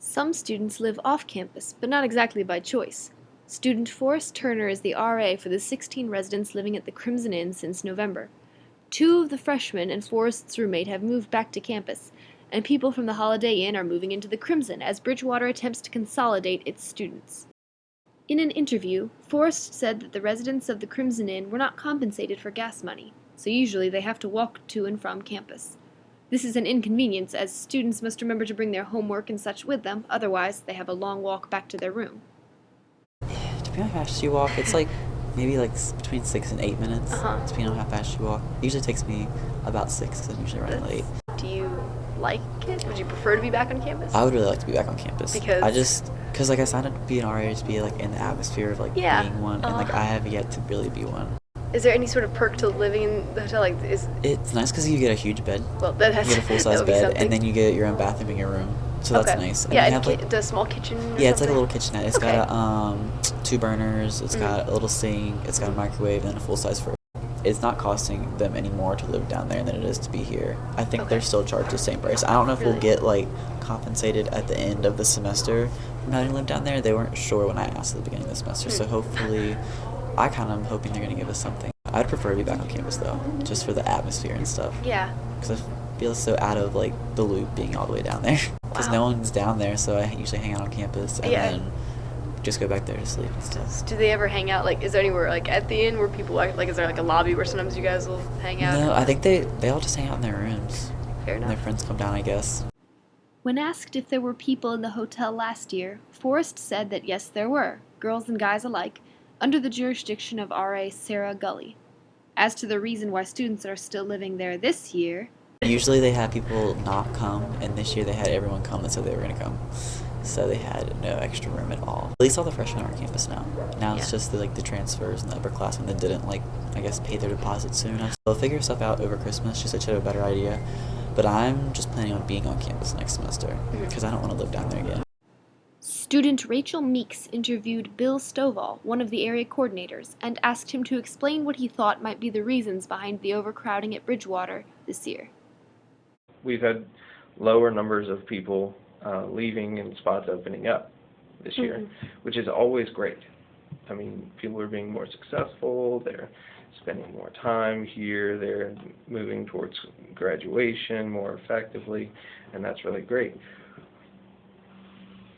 Some students live off campus, but not exactly by choice. Student Forrest Turner is the RA for the 16 residents living at the Crimson Inn since November. Two of the freshmen and Forrest's roommate have moved back to campus, and people from the Holiday Inn are moving into the Crimson as Bridgewater attempts to consolidate its students. In an interview, Forrest said that the residents of the Crimson Inn were not compensated for gas money, so usually they have to walk to and from campus. This is an inconvenience, as students must remember to bring their homework and such with them, otherwise they have a long walk back to their room. Depending on how fast you walk, it's like maybe like between 6 and 8 minutes, depending on how fast you walk. It usually takes me about 6 because I'm usually running late. Do you like it? Would you prefer to be back on campus? I would really like to be back on campus. Because like I signed up to be an RA to be like in the atmosphere of like being one, and like I have yet to really be one. Is there any sort of perk to living in the hotel? It's nice because you get a huge bed. Well, that has you get a full-size bed, and then you get your own bathroom in your room. So that's nice. And yeah, the small kitchen. Yeah, it's like a little kitchenette. It's got 2 burners. It's got a little sink. It's got a microwave and a full-size fridge. It's not costing them any more to live down there than it is to be here. I think they're still charged the same price. I don't know if we'll get like compensated at the end of the semester from having to live down there. They weren't sure when I asked at the beginning of the semester, so hopefully, I kind of am hoping they're going to give us something. I'd prefer to be back on campus though, just for the atmosphere and stuff. Yeah. Because I feel so out of like the loop being all the way down there. Because no one's down there, so I usually hang out on campus and then just go back there to sleep and stuff. Do they ever hang out? Like, is there anywhere like at the inn where people like? Is there like a lobby where sometimes you guys will hang out? No, I think they all just hang out in their rooms. Fair enough. And their friends come down, I guess. When asked if there were people in the hotel last year, Forrest said that yes, there were, girls and guys alike, under the jurisdiction of RA Sarah Gully. As to the reason why students are still living there this year, usually they have people not come, and this year they had everyone come that said they were going to come. So they had no extra room at all. At least all the freshmen are on campus now. Now it's just the transfers and the upperclassmen that didn't pay their deposit soon. They'll figure stuff out over Christmas. She said she had a better idea. But I'm just planning on being on campus next semester because I don't want to live down there again. Student Rachel Meeks interviewed Bill Stovall, one of the area coordinators, and asked him to explain what he thought might be the reasons behind the overcrowding at Bridgewater this year. We've had lower numbers of people leaving and spots opening up this year, which is always great. I mean, people are being more successful, they're spending more time here, they're moving towards graduation more effectively, and that's really great.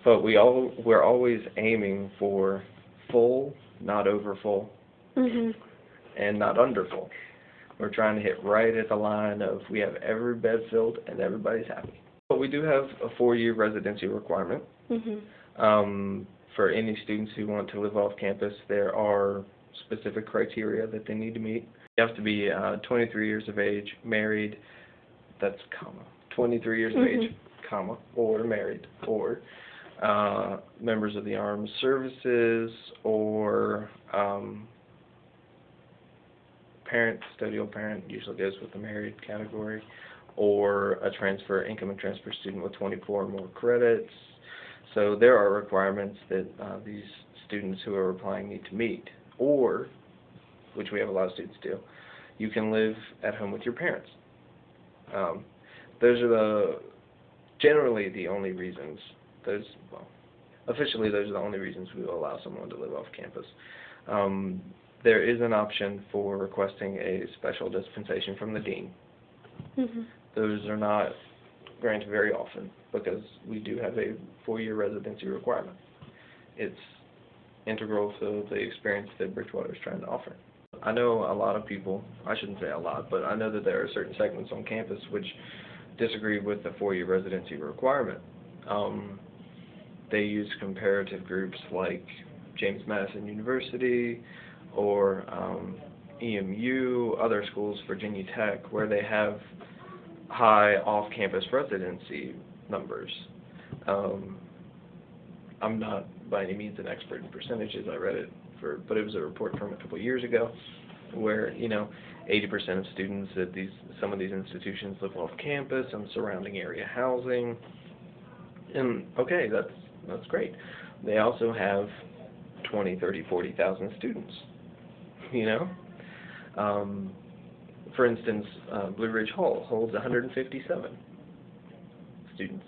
But we're always aiming for full, not over full, and not under full. We're trying to hit right at the line of we have every bed filled and everybody's happy. But we do have a 4-year residency requirement. For any students who want to live off campus, there are specific criteria that they need to meet. You have to be 23 years of age, married, that's comma, 23 years of age, comma, or married, or members of the armed services, or custodial parent usually goes with the married category, or a income and transfer student with 24 or more credits. So there are requirements that these students who are applying need to meet, or, which we have a lot of students do, you can live at home with your parents. Those are generally the only reasons. Officially those are the only reasons we will allow someone to live off campus. There is an option for requesting a special dispensation from the dean. Those are not granted very often because we do have a 4-year residency requirement. It's integral to the experience that Bridgewater is trying to offer. I know a lot of people, I shouldn't say a lot, but I know that there are certain segments on campus which disagree with the 4-year residency requirement. They use comparative groups like James Madison University or EMU, other schools, Virginia Tech, where they have high off-campus residency numbers. I'm not by any means an expert in percentages. I read it but it was a report from a couple of years ago where 80% of students at some of these institutions live off campus and surrounding area housing. And okay, that's great. They also have 20, 30, 40,000 students. For instance, Blue Ridge Hall holds 157 students.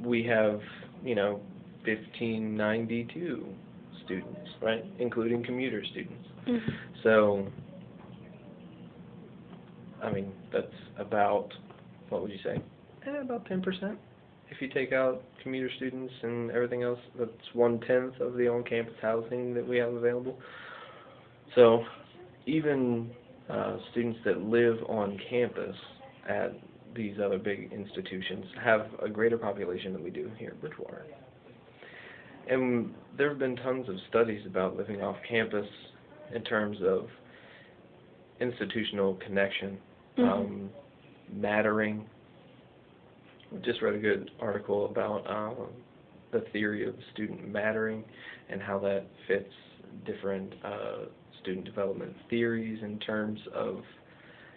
we have, 1592 students, right, including commuter students. Mhm. So, I mean, that's about, what would you say? About 10%. If you take out commuter students and everything else, that's 1/10 of the on-campus housing that we have available. So, even students that live on campus at these other big institutions have a greater population than we do here at Bridgewater. And there have been tons of studies about living off campus in terms of institutional connection, mattering. I just read a good article about the theory of student mattering and how that fits different student development theories in terms of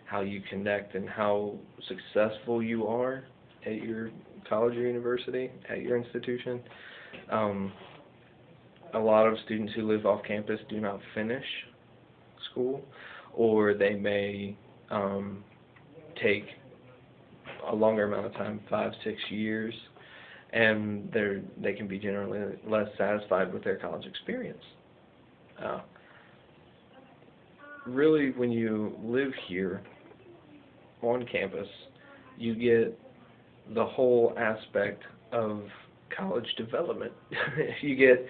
how you connect and how successful you are at your college or university, at your institution. A lot of students who live off campus do not finish school, or they may take a longer amount of time, 5, 6 years, and they can be generally less satisfied with their college experience. Really, when you live here on campus, you get the whole aspect of college development. You get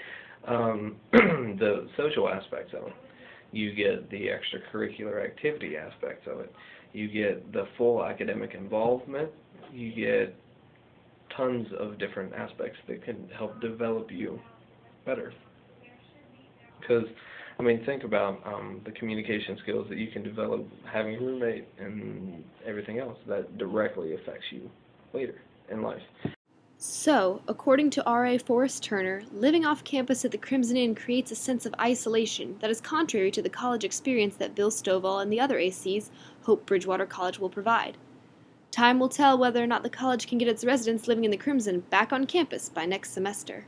the social aspects of it. You get the extracurricular activity aspects of it. You get the full academic involvement. You get tons of different aspects that can help develop you better. Because, I mean, think about the communication skills that you can develop having a roommate and everything else that directly affects you later in life. So, according to R.A. Forrest Turner, living off campus at the Crimson Inn creates a sense of isolation that is contrary to the college experience that Bill Stovall and the other ACs hope Bridgewater College will provide. Time will tell whether or not the college can get its residents living in the Crimson back on campus by next semester.